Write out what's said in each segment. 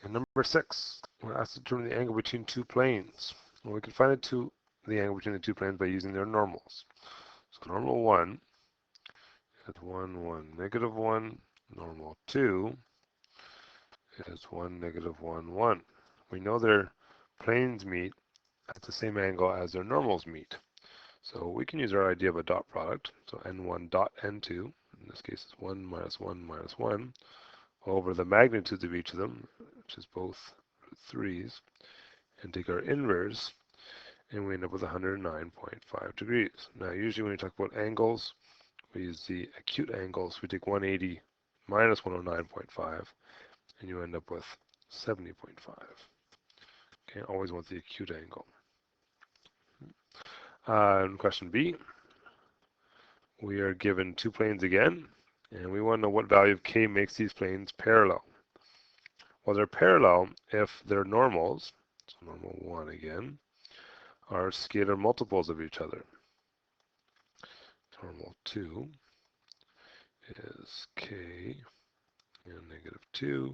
And number 6, we're asked to determine the angle between two planes. Well, we can find the angle between the two planes by using their normals. So normal 1 is 1, 1, negative 1. Normal 2 is 1, negative 1, 1. We know their planes meet at the same angle as their normals meet. So we can use our idea of a dot product. So n1 dot n2, in this case is 1 minus 1 minus 1, over the magnitudes of each of them, which is both root 3's, and take our inverse, and we end up with 109.5 degrees. Now usually when we talk about angles, we use the acute angles. We take 180 minus 109.5, and you end up with 70.5. Okay, always want the acute angle. And question B, we are given two planes again, and we want to know what value of k makes these planes parallel. Well, they're parallel if their normals, so normal 1 again, are scalar multiples of each other. Normal 2 is k and negative 2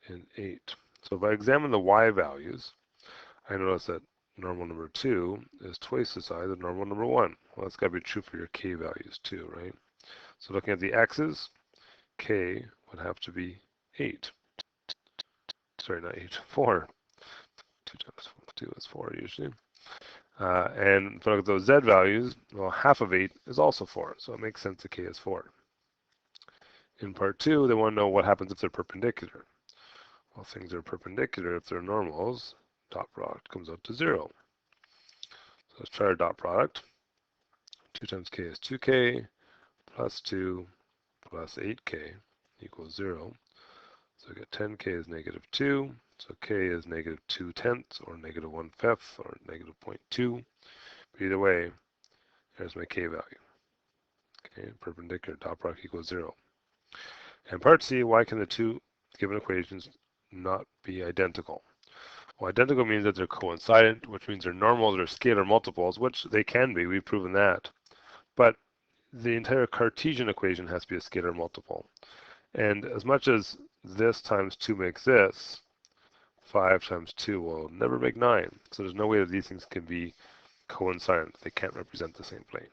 and 8. So if I examine the y values, I notice that normal number 2 is twice the size of normal number 1. Well, that's got to be true for your k values too, right? So looking at the x's, k would have to be 8. Sorry, not 8, 4. 2 times 2 is 4 usually. And if I look at those z values, well, half of 8 is also 4, so it makes sense that k is 4. In part 2, they want to know what happens if they're perpendicular. Well, things are perpendicular if they're normals. Dot product comes out to 0. So let's try our dot product. 2 times k is 2k, plus 2 plus 8k equals 0. So we get 10k is negative 2. So k is negative 2/10 or negative 1/5 or negative 0.2. But either way, there's my k value. Okay, perpendicular dot product equals 0. And part C, why can the two given equations not be identical? Well, identical means that they're coincident, which means they're normals or scalar multiples, which they can be. We've proven that. But the entire Cartesian equation has to be a scalar multiple. And as much as this times 2 makes this, 5 times 2 will never make 9. So there's no way that these things can be coincident. They can't represent the same plane.